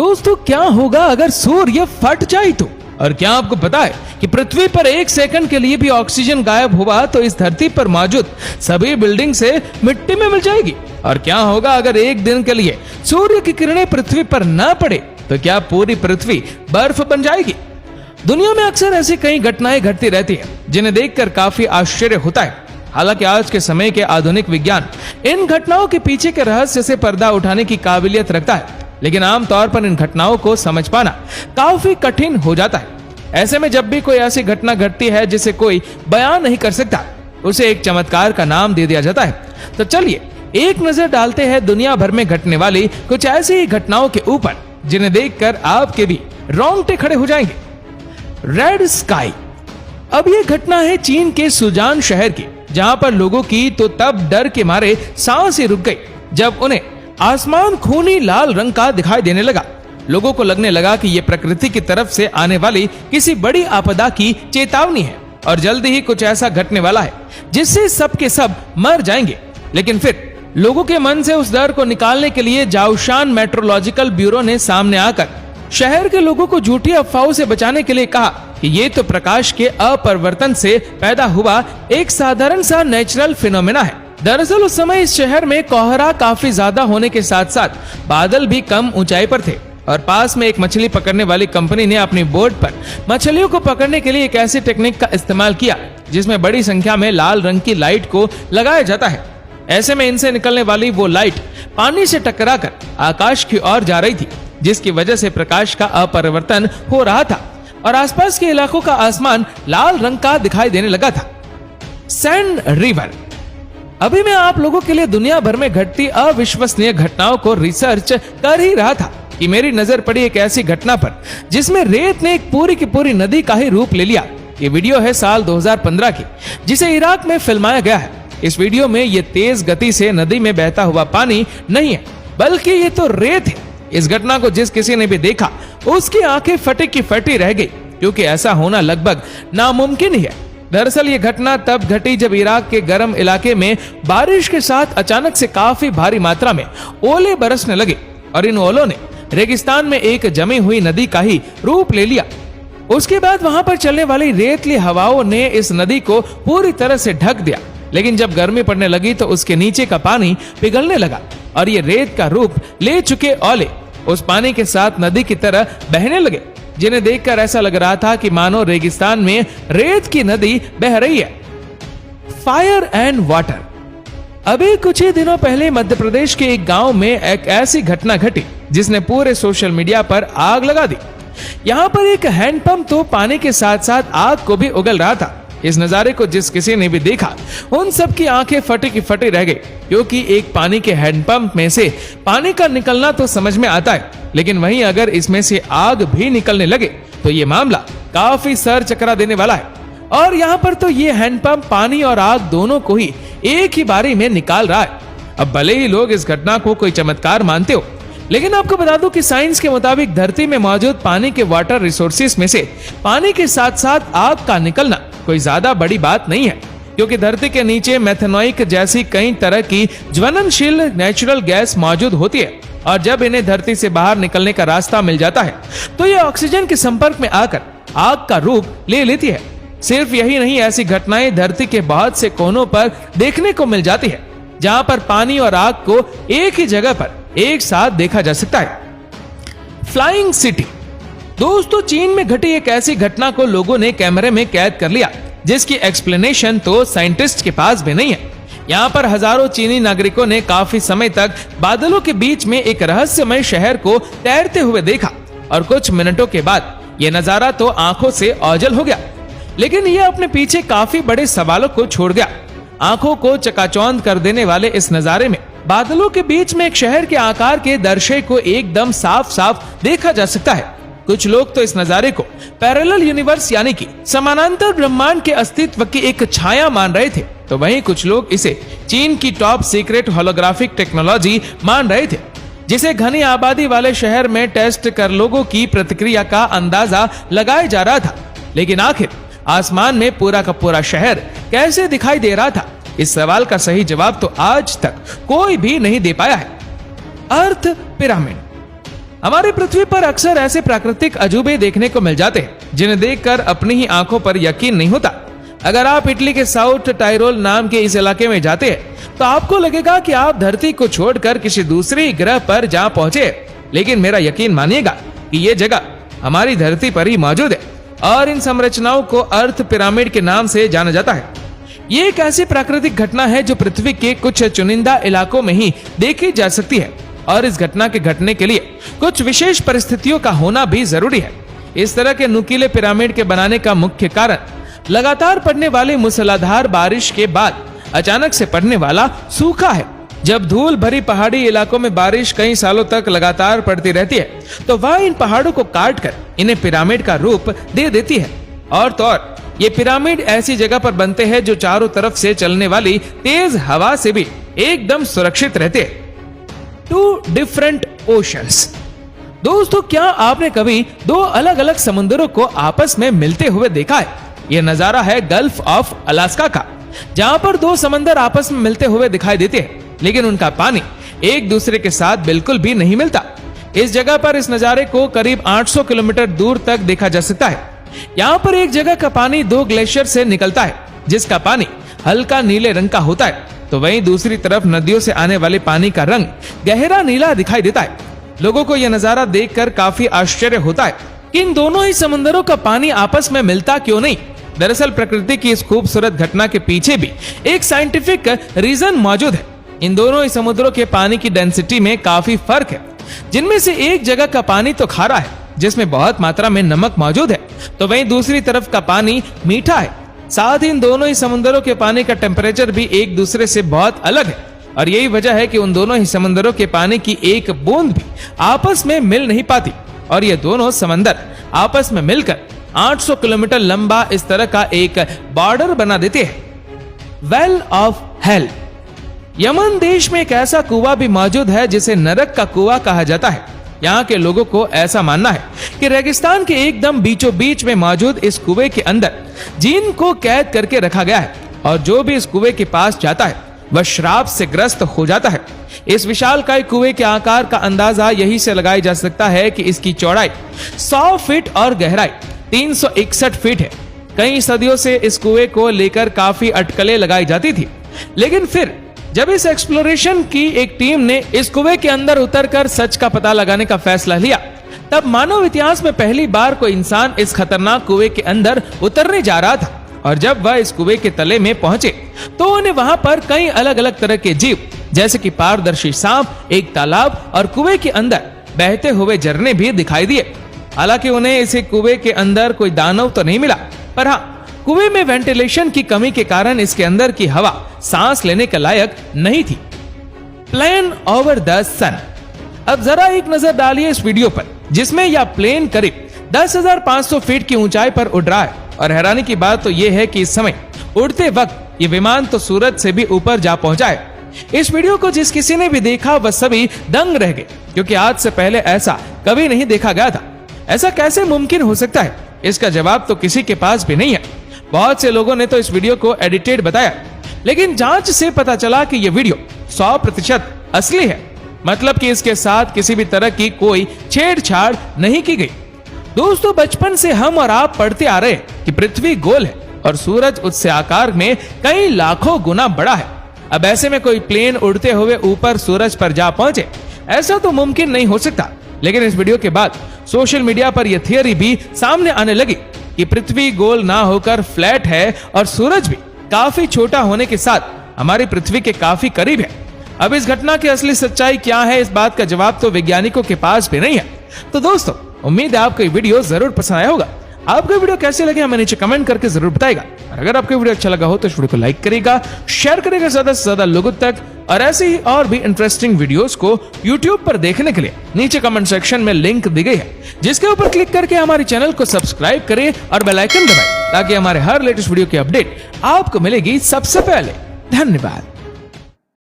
दोस्तों, क्या होगा अगर सूर्य फट जाए तो? और क्या आपको पता है कि पृथ्वी पर 1 सेकंड के लिए भी ऑक्सीजन गायब हुआ तो इस धरती पर मौजूद सभी बिल्डिंग से मिट्टी में मिल जाएगी? और क्या होगा अगर 1 दिन के लिए सूर्य की किरणें पृथ्वी पर न पड़े तो क्या पूरी पृथ्वी बर्फ बन जाएगी? दुनिया में अक्सर ऐसी कई घटनाएं घटती रहती हैं जिन्हें देखकर काफी आश्चर्य होता है। हालांकि आज के समय के आधुनिक विज्ञान इन घटनाओं के पीछे के रहस्य से पर्दा उठाने की काबिलियत रखता है, लेकिन आमतौर पर इन घटनाओं को समझ पाना काफी कठिन हो जाता है। ऐसे में जब भी कोई ऐसी घटना घटती है जिसे कोई बयान नहीं कर सकता, उसे एक चमत्कार का नाम दे दिया जाता है। तो चलिए एक नजर डालते हैं दुनिया भर में घटने वाली कुछ ऐसी ही घटनाओं के ऊपर जिन्हें देखकर आपके भी रोंगटे खड़े हो जाएंगे। Red sky. अब यह घटना है चीन के सुजान शहर की, जहां पर लोगों की तो तब डर के मारे सांस ही रुक गई जब उन्हें आसमान खूनी लाल रंग का दिखाई देने लगा। लोगों को लगने लगा कि यह प्रकृति की तरफ से आने वाली किसी बड़ी आपदा की चेतावनी है और जल्दी ही कुछ ऐसा घटने वाला है जिससे सब के सब मर जाएंगे। लेकिन फिर लोगों के मन से उस डर को निकालने के लिए जाओशान मेट्रोलॉजिकल ब्यूरो ने सामने आकर शहर के लोगों को झूठी अफवाहों से बचाने के लिए कहा कि ये तो प्रकाश के अपरिवर्तन से पैदा हुआ एक साधारण सा नेचुरल फिनोमेना है। दरअसल उस समय इस शहर में कोहरा काफी ज्यादा होने के साथ साथ बादल भी कम ऊंचाई पर थे और पास में एक मछली पकड़ने वाली कंपनी ने अपनी बोट पर मछलियों को पकड़ने के लिए एक ऐसी टेक्निक का इस्तेमाल किया जिसमें बड़ी संख्या में लाल रंग की लाइट को लगाया जाता है। ऐसे में इनसे निकलने वाली वो लाइट पानी से टकराकर आकाश की ओर जा रही थी, जिसकी वजह से प्रकाश का अपरिवर्तन हो रहा था और आसपास के इलाकों का आसमान लाल रंग का दिखाई देने लगा था। Sand river. अभी मैं आप लोगों के लिए दुनिया भर में घटती अविश्वसनीय घटनाओं को रिसर्च कर ही रहा था कि मेरी नजर पड़ी एक ऐसी घटना पर जिसमें रेत ने एक पूरी की पूरी नदी का ही रूप ले लिया। ये वीडियो है साल 2015 की, जिसे इराक में फिल्माया गया है। इस वीडियो में ये तेज गति से नदी में बहता हुआ पानी नहीं है, बल्कि ये तो रेत है। इस घटना को जिस किसी ने भी देखा उसकी आंखें फटी की फटी रह गई, क्योंकि ऐसा होना लगभग नामुमकिन ही है। दरअसल ये घटना तब घटी जब इराक के गर्म इलाके में बारिश के साथ अचानक से काफी भारी मात्रा में ओले बरसने लगे और इन ओलों ने रेगिस्तान में एक जमी हुई नदी का ही रूप ले लिया। उसके बाद वहां पर चलने वाली रेतली हवाओं ने इस नदी को पूरी तरह से ढक दिया, लेकिन जब गर्मी पड़ने लगी तो उसके नीचे का पानी पिघलने लगा और ये रेत का रूप ले चुके ओले उस पानी के साथ नदी की तरह बहने लगे, जिन्हें देखकर ऐसा लग रहा था कि मानो रेगिस्तान में रेत की नदी बह रही है। Fire and water. अभी कुछ ही दिनों पहले मध्य प्रदेश के एक गांव में एक ऐसी घटना घटी जिसने पूरे सोशल मीडिया पर आग लगा दी। यहाँ पर एक हैंडपंप तो पानी के साथ साथ आग को भी उगल रहा था। इस नजारे को जिस किसी ने भी देखा उन सब की आंखें फटी की फटी रह गई, क्योंकि एक पानी के हैंडपंप में से पानी का निकलना तो समझ में आता है, लेकिन वहीं अगर इसमें से आग भी निकलने लगे तो ये मामला काफी सर चकरा देने वाला है। और यहाँ पर तो ये हैंडपंप पानी और आग दोनों को ही एक ही बारी में निकाल रहा है। अब भले ही लोग इस घटना को कोई चमत्कार मानते हो, लेकिन आपको बता दूं कि साइंस के मुताबिक धरती में मौजूद पानी के वाटर रिसोर्सेस में से पानी के साथ साथ आग का निकलना कोई ज्यादा बड़ी बात नहीं है, क्योंकि धरती के नीचे मेथेनॉइक जैसी कई तरह की ज्वलनशील नेचुरल गैस मौजूद होती है और जब इन्हें धरती से बाहर निकलने का रास्ता मिल जाता है तो ये ऑक्सीजन के संपर्क में आकर आग का रूप ले लेती है। सिर्फ यही नहीं, ऐसी घटनाएं धरती के बहुत से कोनों पर देखने को मिल जाती है जहां पर पानी और आग को एक ही जगह पर एक साथ देखा जा सकता है। Flying city. दोस्तों, चीन में घटी एक ऐसी घटना को लोगों ने कैमरे में कैद कर लिया जिसकी एक्सप्लेनेशन तो साइंटिस्ट के पास भी नहीं है। यहाँ पर हजारों चीनी नागरिकों ने काफी समय तक बादलों के बीच में एक रहस्यमय शहर को तैरते हुए देखा और कुछ मिनटों के बाद यह नजारा तो आंखों से ओझल हो गया, लेकिन यह अपने पीछे काफी बड़े सवालों को छोड़ गया। आंखों को चकाचौंध कर देने वाले इस नजारे में बादलों के बीच में एक शहर के आकार के दर्शय को एकदम साफ साफ देखा जा सकता है। कुछ लोग तो इस नजारे को पैरेलल यूनिवर्स यानी कि समानांतर ब्रह्मांड के अस्तित्व की एक छाया मान रहे थे, तो वहीं कुछ लोग इसे चीन की टॉप सीक्रेट होलोग्राफिक टेक्नोलॉजी मान रहे थे, जिसे घनी आबादी वाले शहर में टेस्ट कर लोगों की प्रतिक्रिया का अंदाजा लगाया जा रहा था। लेकिन आखिर आसमान में पूरा का पूरा शहर कैसे दिखाई दे रहा था, इस सवाल का सही जवाब तो आज तक कोई भी नहीं दे पाया है। अर्थ पिरामिड। हमारी पृथ्वी पर अक्सर ऐसे प्राकृतिक अजूबे देखने को मिल जाते हैं जिन्हें देखकर अपनी ही आंखों पर यकीन नहीं होता। अगर आप इटली के साउथ टायरोल नाम के इस इलाके में जाते हैं तो आपको लगेगा कि आप धरती को छोड़कर किसी दूसरे ग्रह पर जा पहुंचे। लेकिन मेरा यकीन मानिएगा कि ये जगह हमारी धरती पर ही मौजूद है और इन संरचनाओं को अर्थ पिरामिड के नाम से जाना जाता है। ये एक ऐसी प्राकृतिक घटना है जो पृथ्वी के कुछ चुनिंदा इलाकों में ही देखी जा सकती है और इस घटना के घटने के लिए कुछ विशेष परिस्थितियों का होना भी जरूरी है। इस तरह के नुकीले पिरामिड के बनाने का मुख्य कारण लगातार पड़ने वाली मूसलाधार बारिश के बाद अचानक से पड़ने वाला सूखा है। जब धूल भरी पहाड़ी इलाकों में बारिश कई सालों तक लगातार पड़ती रहती है तो वह इन पहाड़ों को काटकर इन्हें पिरामिड का रूप दे देती है। और तो और ये पिरामिड ऐसी जगह पर बनते हैं जो चारों तरफ से चलने वाली तेज हवा से भी एकदम सुरक्षित रहते हैं। 2 डिफरेंट ओशंस। दोस्तों, क्या आपने कभी 2 अलग अलग समुद्रों को आपस में मिलते हुए देखा है? यह नजारा है गल्फ ऑफ अलास्का का, जहां पर 2 समंदर आपस में मिलते हुए दिखाई देते हैं लेकिन उनका पानी एक दूसरे के साथ बिल्कुल भी नहीं मिलता। इस जगह पर इस नजारे को करीब 800 किलोमीटर दूर तक देखा जा सकता है। यहाँ पर एक जगह का पानी 2 ग्लेशियर से निकलता है जिसका पानी हल्का नीले रंग का होता है, तो वहीं दूसरी तरफ नदियों से आने वाले पानी का रंग गहरा नीला दिखाई देता है। लोगों को यह नजारा देखकर काफी आश्चर्य होता है कि इन दोनों ही समंदरों का पानी आपस में मिलता क्यों नहीं। दरअसल प्रकृति की इस खूबसूरत घटना के पीछे भी एक साइंटिफिक रीजन मौजूद है। इन दोनों ही समुद्रों के पानी की डेंसिटी में काफी फर्क है, जिनमें से एक जगह का पानी तो खारा है जिसमें बहुत मात्रा में नमक मौजूद है, तो वहीं दूसरी तरफ का पानी मीठा है। साथ ही इन दोनों ही समुद्रों के पानी का टेम्परेचर भी एक दूसरे से बहुत अलग है और यही वजह है कि उन दोनों ही समंदरों के पानी की एक बूंद भी आपस में मिल नहीं पाती और ये दोनों समंदर आपस में मिलकर 800 किलोमीटर लंबा इस तरह का एक बॉर्डर बना देते हैं। Well of hell. यमन देश में एक ऐसा कुआं भी मौजूद है जिसे नरक का कुआं कहा जाता है। यहाँ के लोगों को ऐसा मानना है कि रेगिस्तान के एकदम बीचों बीच में मौजूद इस कुएं के अंदर जीन को कैद करके रखा गया है और जो भी इस कुएं के पास जाता है वह श्राप से ग्रस्त हो जाता है। इस विशालकाय कुएं के आकार का अंदाजा यही से लगाया जा सकता है कि इसकी चौड़ाई 100 फीट और गहराई 361 फीट है। कई सदियों से इस कुएं को लेकर काफी अटकलें लगाई जाती थी, लेकिन फिर जब इस एक्सप्लोरेशन की एक टीम ने इस कुएं के अंदर उतरकर सच का पता लगाने का फैसला लिया, तब मानव इतिहास में पहली बार कोई इंसान इस खतरनाक कुएं के अंदर उतरने जा रहा था। और जब वह इस कुएं के तले में पहुंचे तो उन्हें वहां पर कई अलग अलग तरह के जीव जैसे कि पारदर्शी सांप, एक तालाब और कुएं के अंदर बहते हुए झरने भी दिखाई दिए। हालांकि उन्हें इस कुएं के अंदर कोई दानव तो नहीं मिला, पर हाँ, कुएं में वेंटिलेशन की कमी के कारण इसके अंदर की हवा सांस लेने के लायक नहीं थी। प्लेन ओवर द सन। अब जरा एक नजर डालिए इस वीडियो पर, जिसमें यह प्लेन करीब 10,500 फीट की ऊंचाई पर उड़ रहा है और हैरानी की बात तो यह है कि इस समय उड़ते वक्त ये विमान तो सूरज से भी ऊपर जा पहुंचा है। इस वीडियो को जिस किसी ने भी देखा वह सभी दंग रह गए, क्योंकि आज से पहले ऐसा कभी नहीं देखा गया था। ऐसा कैसे मुमकिन हो सकता है? इसका जवाब तो किसी के पास भी नहीं है। बहुत से लोगों ने तो इस वीडियो को एडिटेड बताया, लेकिन जांच से पता चला कि यह वीडियो 100% असली है, मतलब कि इसके साथ किसी भी तरह की कोई छेड़छाड़ नहीं की गई। दोस्तों, बचपन से हम और आप पढ़ते आ रहे हैं कि पृथ्वी गोल है और सूरज उससे आकार में कई लाखों गुना बड़ा है। अब ऐसे में कोई प्लेन उड़ते हुए ऊपर सूरज पर जा पहुंचे, ऐसा तो मुमकिन नहीं हो सकता। लेकिन इस वीडियो के बाद सोशल मीडिया पर यह थियरी भी सामने आने लगी कि पृथ्वी गोल ना होकर फ्लैट है और सूरज भी काफी छोटा होने के साथ हमारी पृथ्वी के काफी करीब है। अब इस घटना की असली सच्चाई क्या है, इस बात का जवाब तो वैज्ञानिकों के पास भी नहीं है। तो दोस्तों, उम्मीद है आपको ये वीडियो जरूर पसंद आया होगा। आपको वीडियो कैसे लगे हमें नीचे कमेंट करके जरूर बताएगा। और अगर आपको वीडियो अच्छा लगा हो तो इस वीडियो को लाइक करेगा, शेयर करेगा ज्यादा से ज्यादा लोगों तक। और ऐसे ही और भी इंटरेस्टिंग वीडियोस को YouTube पर देखने के लिए नीचे कमेंट सेक्शन में लिंक दी गई है, जिसके ऊपर क्लिक करके हमारे चैनल को सब्सक्राइब करें और बेल आइकन दबाएं, ताकि हमारे हर लेटेस्ट वीडियो की अपडेट आपको मिलेगी सबसे पहले। धन्यवाद।